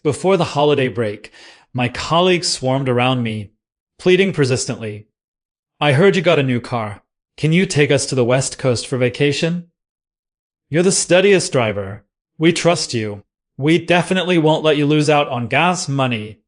Before the holiday break, my colleagues swarmed around me, pleading persistently. I heard you got a new car. Can you take us to the West Coast for vacation? You're the steadiest driver. We trust you. We definitely won't let you lose out on gas money.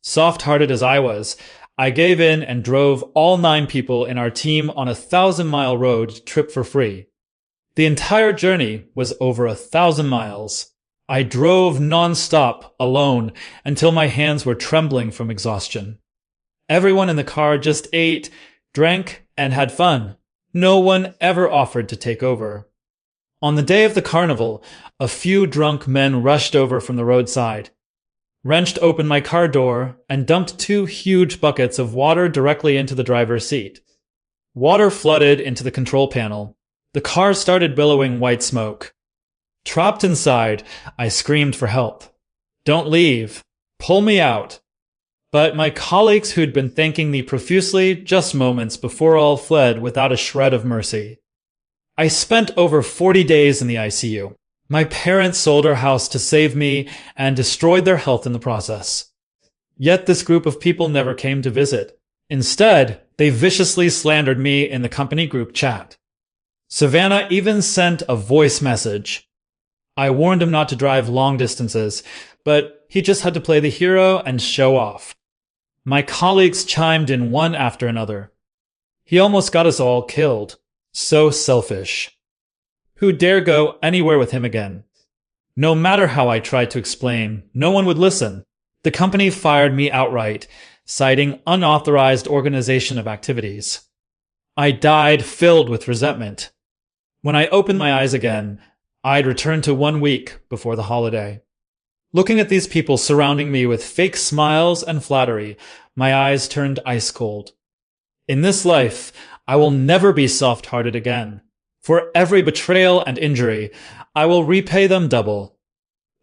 Soft-hearted as I was, I gave in and drove all 9 people in our team on a 1,000-mile road trip for free. The entire journey was over 1,000 miles. I drove non-stop, alone, until my hands were trembling from exhaustion. Everyone in the car just ate, drank, and had fun. No one ever offered to take over. On the day of the carnival, a few drunk men rushed over from the roadside, wrenched open my car door, and dumped 2 huge buckets of water directly into the driver's seat. Water flooded into the control panel. The car started billowing white smoke. Trapped inside, I screamed for help. Don't leave. Pull me out. But my colleagues who'd been thanking me profusely just moments before all fled without a shred of mercy. I spent over 40 days in the ICU. My parents sold our house to save me and destroyed their health in the process. Yet this group of people never came to visit. Instead, they viciously slandered me in the company group chat. Savannah even sent a voice message. I warned him not to drive long distances, but he just had to play the hero and show off. My colleagues chimed in one after another. He almost got us all killed. So selfish. Who dare go anywhere with him again? No matter how I tried to explain, no one would listen. The company fired me outright, citing unauthorized organization of activities. I died filled with resentment. When I opened my eyes again, I'd returned to 1 week before the holiday. Looking at these people surrounding me with fake smiles and flattery, my eyes turned ice cold. In this life, I will never be soft-hearted again. For every betrayal and injury, I will repay them double.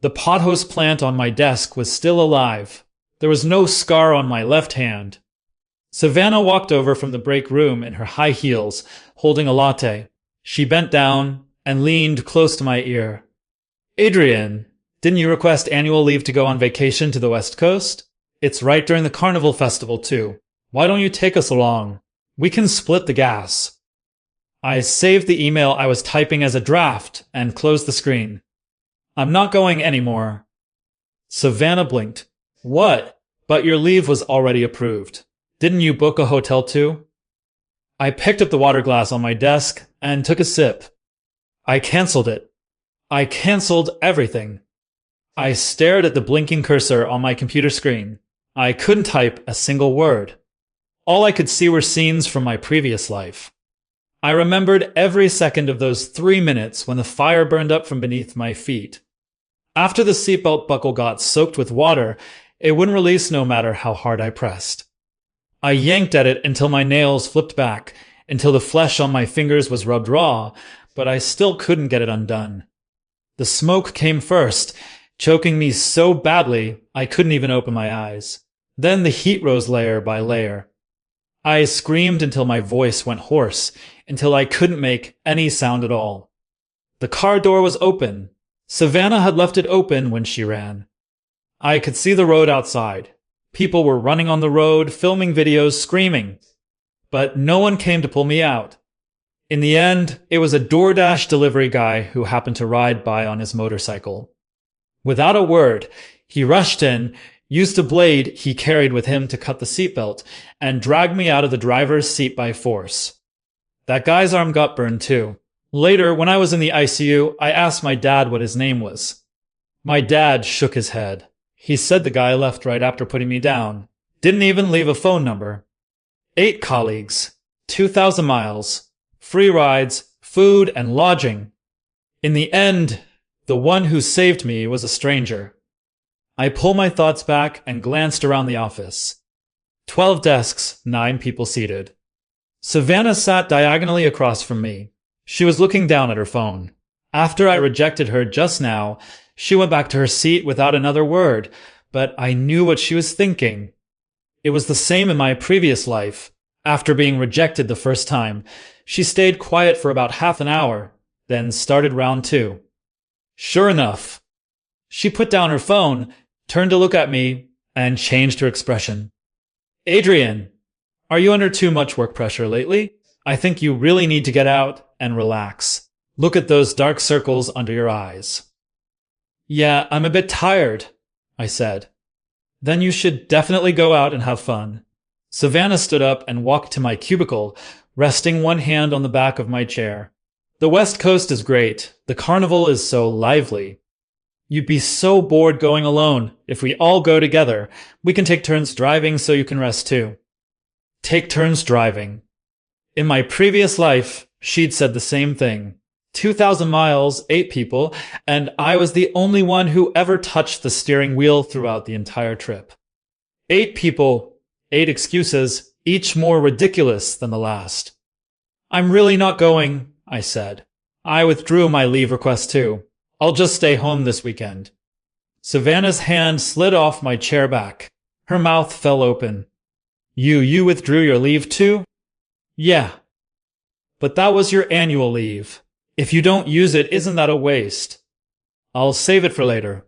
The pothos plant on my desk was still alive. There was no scar on my left hand. Savannah walked over from the break room in her high heels, holding a latte. She bent down and leaned close to my ear. Adrian, didn't you request annual leave to go on vacation to the West Coast? It's right during the Carnival Festival, too. Why don't you take us along? We can split the gas. I saved the email I was typing as a draft and closed the screen. I'm not going anymore. Savannah blinked. What? But your leave was already approved. Didn't you book a hotel too? I picked up the water glass on my desk and took a sip. I canceled it. I canceled everything. I stared at the blinking cursor on my computer screen. I couldn't type a single word. All I could see were scenes from my previous life. I remembered every second of those 3 minutes when the fire burned up from beneath my feet. After the seatbelt buckle got soaked with water, it wouldn't release no matter how hard I pressed. I yanked at it until my nails flipped back, until the flesh on my fingers was rubbed raw, but I still couldn't get it undone. The smoke came first, choking me so badly I couldn't even open my eyes. Then the heat rose layer by layer. I screamed until my voice went hoarse, until I couldn't make any sound at all. The car door was open. Savannah had left it open when she ran. I could see the road outside. People were running on the road, filming videos, screaming. But no one came to pull me out. In the end, it was a DoorDash delivery guy who happened to ride by on his motorcycle. Without a word, he rushed in, used a blade he carried with him to cut the seatbelt, and dragged me out of the driver's seat by force. That guy's arm got burned too. Later, when I was in the ICU, I asked my dad what his name was. My dad shook his head. He said the guy left right after putting me down. Didn't even leave a phone number. 8 colleagues, 2,000 miles, free rides, food, and lodging. In the end, the one who saved me was a stranger. I pulled my thoughts back and glanced around the office. 12 desks, 9 people seated. Savannah sat diagonally across from me. She was looking down at her phone. After I rejected her just now, she went back to her seat without another word, but I knew what she was thinking. It was the same in my previous life. After being rejected the first time, she stayed quiet for about half an hour, then started round 2. Sure enough, she put down her phone, turned to look at me, and changed her expression. Adrian, are you under too much work pressure lately? I think you really need to get out and relax. Look at those dark circles under your eyes. Yeah, I'm a bit tired, I said. Then you should definitely go out and have fun. Savannah stood up and walked to my cubicle, resting one hand on the back of my chair. The West Coast is great. The carnival is so lively. You'd be so bored going alone. If we all go together, we can take turns driving so you can rest too. Take turns driving. In my previous life, she'd said the same thing. 2,000 miles, 8 people, and I was the only one who ever touched the steering wheel throughout the entire trip. 8 people, 8 excuses, each more ridiculous than the last. I'm really not going, I said. I withdrew my leave request too. I'll just stay home this weekend. Savannah's hand slid off my chair back. Her mouth fell open. You withdrew your leave too? Yeah. But that was your annual leave. If you don't use it, isn't that a waste? I'll save it for later.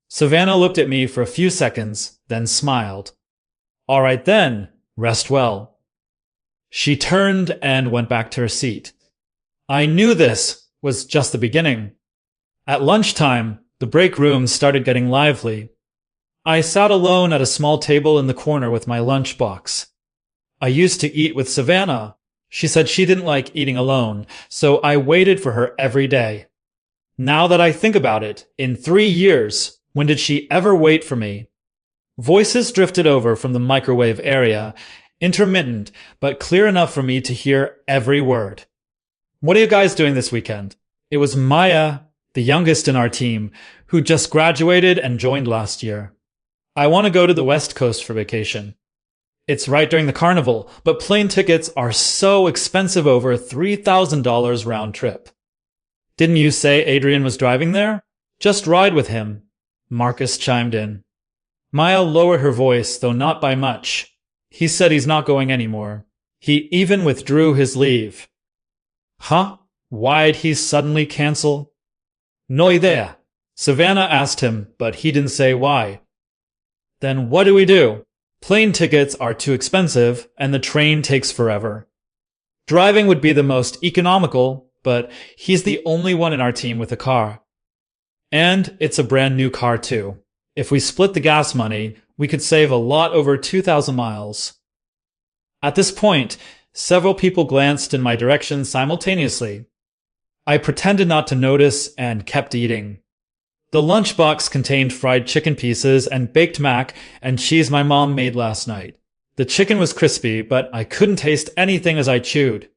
Savannah looked at me for a few seconds, then smiled. All right then, rest well. She turned and went back to her seat. I knew this was just the beginning. At lunchtime, the break room started getting lively. I sat alone at a small table in the corner with my lunchbox. I used to eat with Savannah. She said she didn't like eating alone, so I waited for her every day. Now that I think about it, in 3 years, when did she ever wait for me? Voices drifted over from the microwave area, intermittent, but clear enough for me to hear every word. What are you guys doing this weekend? It was Maya, the youngest in our team, who just graduated and joined last year. I want to go to the West Coast for vacation. It's right during the carnival, but plane tickets are so expensive, over $3,000 round trip. Didn't you say Adrian was driving there? Just ride with him, Marcus chimed in. Maya lowered her voice, though not by much. He said he's not going anymore. He even withdrew his leave. Huh? Why'd he suddenly cancel? No idea. Savannah asked him, but he didn't say why. Then what do we do? Plane tickets are too expensive, and the train takes forever. Driving would be the most economical, but he's the only one in our team with a car. And it's a brand new car too. If we split the gas money, we could save a lot over 2,000 miles. At this point, several people glanced in my direction simultaneously. I pretended not to notice and kept eating. The lunchbox contained fried chicken pieces and baked mac and cheese my mom made last night. The chicken was crispy, but I couldn't taste anything as I chewed.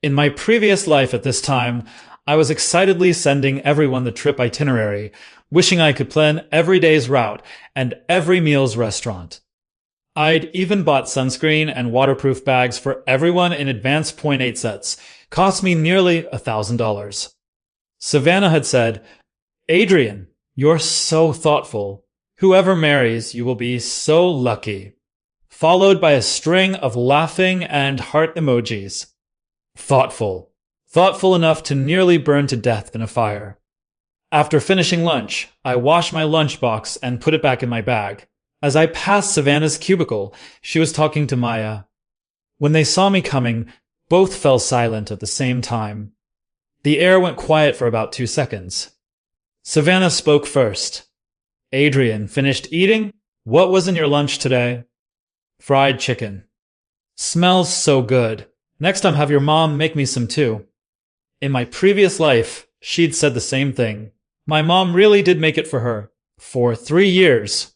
In my previous life at this time, I was excitedly sending everyone the trip itinerary, wishing I could plan every day's route and every meal's restaurant. I'd even bought sunscreen and waterproof bags for everyone in advance. 0.8 sets. Cost me nearly $1,000. Savannah had said, Adrian, you're so thoughtful. Whoever marries you will be so lucky. Followed by a string of laughing and heart emojis. Thoughtful. Thoughtful enough to nearly burn to death in a fire. After finishing lunch, I washed my lunchbox and put it back in my bag. As I passed Savannah's cubicle, she was talking to Maya. When they saw me coming, both fell silent at the same time. The air went quiet for about 2 seconds. Savannah spoke first. Adrian, finished eating? What was in your lunch today? Fried chicken. Smells so good. Next time have your mom make me some too. In my previous life, she'd said the same thing. My mom really did make it for her. For 3 years.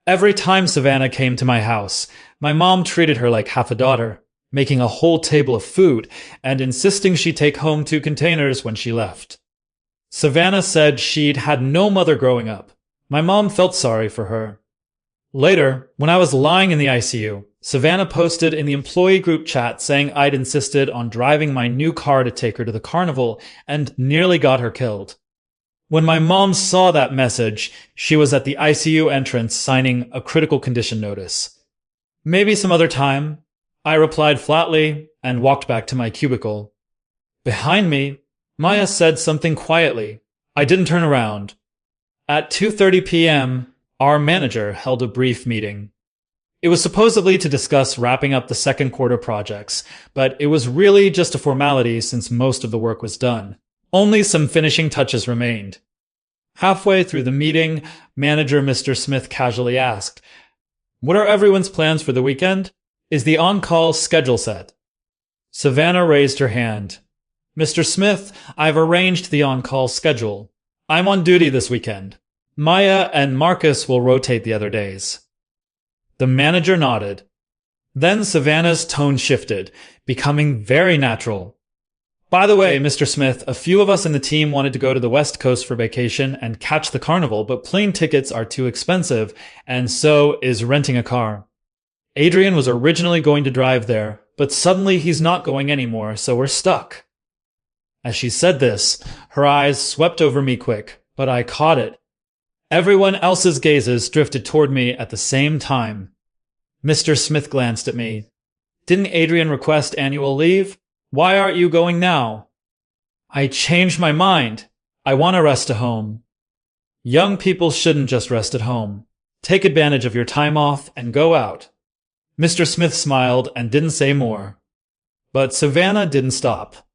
Every time Savannah came to my house, my mom treated her like half a daughter, making a whole table of food and insisting she take home 2 containers when she left. Savannah said she'd had no mother growing up. My mom felt sorry for her. Later, when I was lying in the ICU, Savannah posted in the employee group chat saying I'd insisted on driving my new car to take her to the carnival and nearly got her killed. When my mom saw that message, she was at the ICU entrance signing a critical condition notice. Maybe some other time, I replied flatly and walked back to my cubicle. Behind me, Maya said something quietly. I didn't turn around. At 2:30 p.m., Our manager held a brief meeting. It was supposedly to discuss wrapping up the second quarter projects, but it was really just a formality since most of the work was done. Only some finishing touches remained. Halfway through the meeting, manager Mr. Smith casually asked, "What are everyone's plans for the weekend? Is the on-call schedule set?" Savannah raised her hand. "Mr. Smith, I've arranged the on-call schedule. I'm on duty this weekend. Maya and Marcus will rotate the other days." The manager nodded. Then Savannah's tone shifted, becoming very natural. "By the way, Mr. Smith, a few of us in the team wanted to go to the West Coast for vacation and catch the carnival, but plane tickets are too expensive, and so is renting a car. Adrian was originally going to drive there, but suddenly he's not going anymore, so we're stuck." As she said this, her eyes swept over me quick, but I caught it. Everyone else's gazes drifted toward me at the same time. Mr. Smith glanced at me. "Didn't Adrian request annual leave? Why aren't you going now?" "I changed my mind. I want to rest at home." "Young people shouldn't just rest at home. Take advantage of your time off and go out." Mr. Smith smiled and didn't say more. But Savannah didn't stop.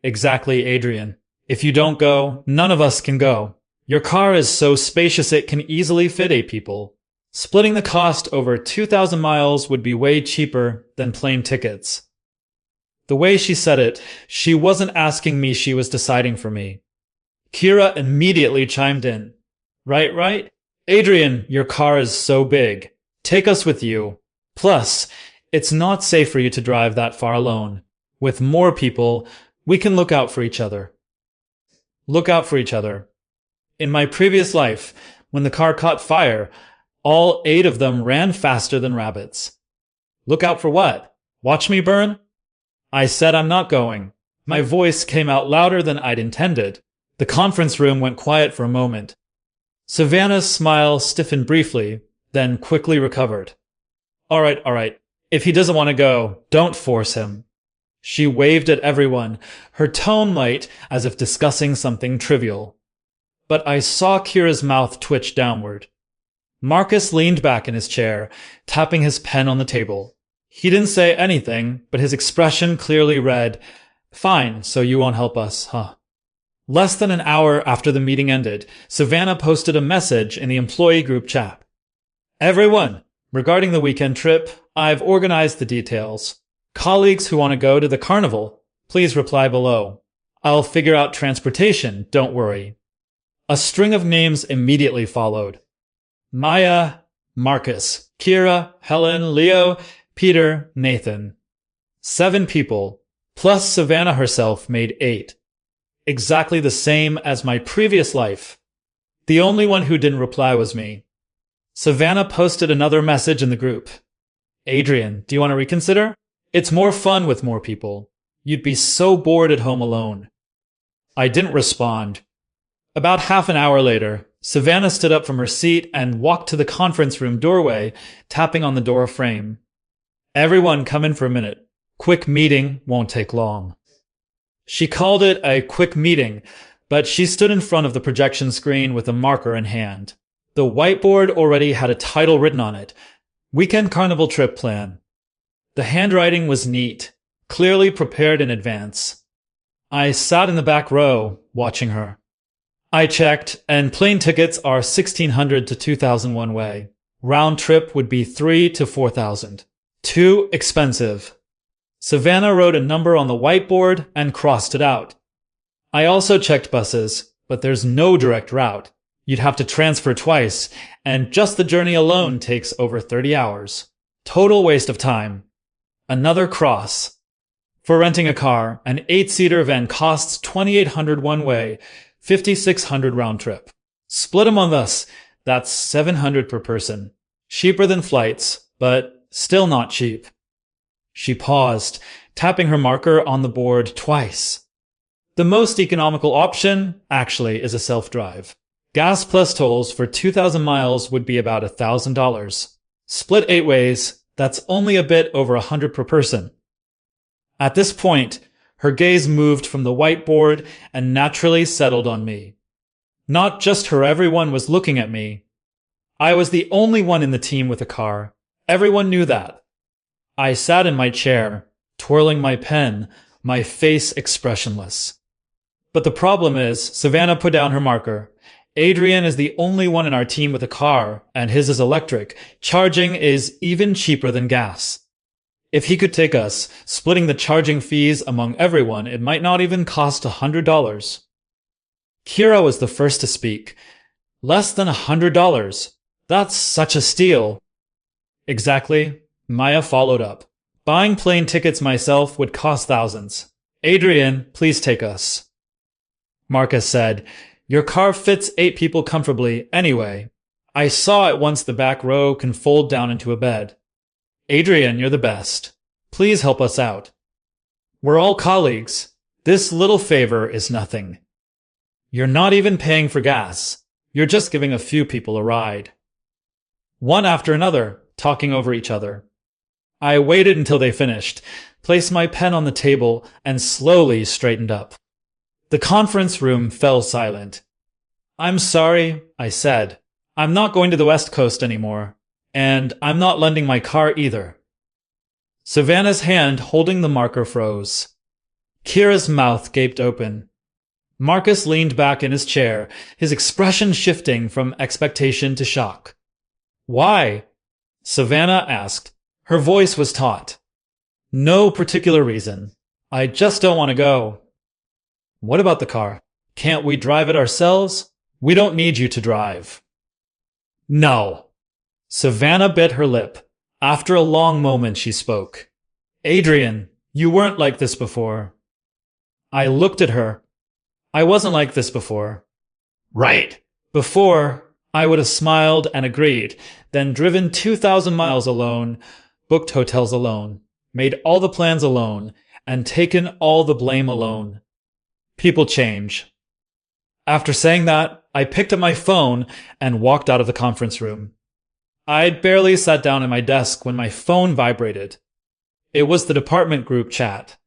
"Exactly, Adrian. If you don't go, none of us can go. Your car is so spacious it can easily fit 8 people. Splitting the cost over 2,000 miles would be way cheaper than plane tickets." The way she said it, she wasn't asking me, she was deciding for me. Kira immediately chimed in. Right. Adrian, your car is so big. Take us with you. Plus, it's not safe for you to drive that far alone. With more people, we can look out for each other." Look out for each other. In my previous life, when the car caught fire, all 8 of them ran faster than rabbits. Look out for what? Watch me burn? I said I'm not going. My voice came out louder than I'd intended. The conference room went quiet for a moment. Savannah's smile stiffened briefly, then quickly recovered. All right. If he doesn't want to go, don't force him." She waved at everyone, her tone light as if discussing something trivial. But I saw Kira's mouth twitch downward. Marcus leaned back in his chair, tapping his pen on the table. He didn't say anything, but his expression clearly read, "Fine, so you won't help us, huh?" Less than an hour after the meeting ended, Savannah posted a message in the employee group chat. "Everyone, regarding the weekend trip, I've organized the details. Colleagues who want to go to the carnival, please reply below. I'll figure out transportation, don't worry." A string of names immediately followed. Maya, Marcus, Kira, Helen, Leo, Peter, Nathan. 7 people, plus Savannah herself, made 8. Exactly the same as my previous life. The only one who didn't reply was me. Savannah posted another message in the group. "Adrian, do you want to reconsider? It's more fun with more people. You'd be so bored at home alone." I didn't respond. About half an hour later, Savannah stood up from her seat and walked to the conference room doorway, tapping on the door frame. "Everyone come in for a minute. Quick meeting, won't take long." She called it a quick meeting, but she stood in front of the projection screen with a marker in hand. The whiteboard already had a title written on it, Weekend Carnival Trip Plan. The handwriting was neat, clearly prepared in advance. I sat in the back row, watching her. I checked, and plane tickets are $1,600 to $2,000 one way. Round trip would be $3,000 to $4,000. Too expensive. Savannah wrote a number on the whiteboard and crossed it out. I also checked buses, but there's no direct route. You'd have to transfer twice, and just the journey alone takes over 30 hours. Total waste of time. Another cross. For renting a car, an 8-seater van costs $2,800 one way, $5,600 round trip. Split among us, that's $700 per person. Cheaper than flights, but still not cheap. She paused, tapping her marker on the board twice. The most economical option, actually, is a self-drive. Gas plus tolls for 2,000 miles would be about $1,000. Split 8 ways, that's only a bit over $100 per person. At this point, her gaze moved from the whiteboard and naturally settled on me. Not just her, everyone was looking at me. I was the only one in the team with a car. Everyone knew that. I sat in my chair, twirling my pen, my face expressionless. But the problem is, Savannah put down her marker. Adrian is the only one in our team with a car, and his is electric. Charging is even cheaper than gas. If he could take us, splitting the charging fees among everyone, it might not even cost $100. Kira was the first to speak. Less than $100. That's such a steal. Exactly. Maya followed up. Buying plane tickets myself would cost thousands. Adrian, please take us. Marcus said, your car fits 8 people comfortably anyway. I saw it once the back row can fold down into a bed. Adrian, you're the best. Please help us out. We're all colleagues. This little favor is nothing. You're not even paying for gas. You're just giving a few people a ride. One after another, talking over each other. I waited until they finished, placed my pen on the table, and slowly straightened up. The conference room fell silent. I'm sorry, I said. I'm not going to the West Coast anymore, and I'm not lending my car either. Savannah's hand holding the marker froze. Kira's mouth gaped open. Marcus leaned back in his chair, his expression shifting from expectation to shock. Why? Savannah asked. Her voice was taut. No particular reason. I just don't want to go. What about the car? Can't we drive it ourselves? We don't need you to drive. No. Savannah bit her lip. After a long moment, she spoke. Adrian, you weren't like this before. I looked at her. I wasn't like this before. Right. Before, I would have smiled and agreed, then driven 2,000 miles alone, booked hotels alone, made all the plans alone, and taken all the blame alone. People change. After saying that, I picked up my phone and walked out of the conference room. I'd barely sat down at my desk when my phone vibrated. It was the department group chat.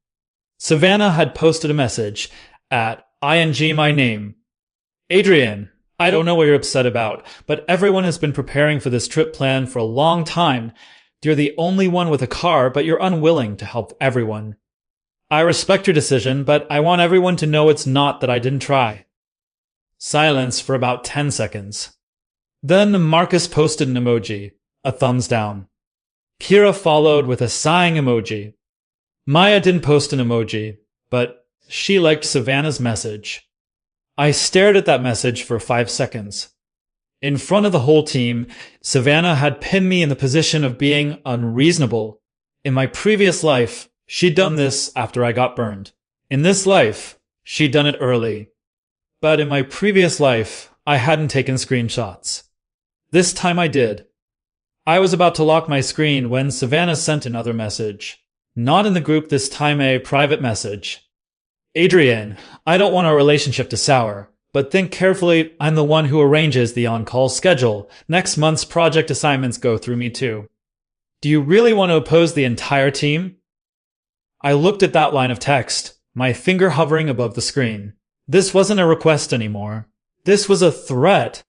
Savannah had posted a message at ING my name. Adrian, I don't know what you're upset about, but everyone has been preparing for this trip plan for a long time. You're the only one with a car, but you're unwilling to help everyone. I respect your decision, but I want everyone to know it's not that I didn't try. Silence for about 10 seconds. Then Marcus posted an emoji, a thumbs down. Kira followed with a sighing emoji. Maya didn't post an emoji, but she liked Savannah's message. I stared at that message for 5 seconds. In front of the whole team, Savannah had pinned me in the position of being unreasonable. In my previous life, she'd done this after I got burned. In this life, she'd done it early. But in my previous life, I hadn't taken screenshots. This time I did. I was about to lock my screen when Savannah sent another message. Not in the group this time, a private message. Adrian, I don't want our relationship to sour, but think carefully. I'm the one who arranges the on-call schedule. Next month's project assignments go through me too. Do you really want to oppose the entire team? I looked at that line of text, my finger hovering above the screen. This wasn't a request anymore. This was a threat.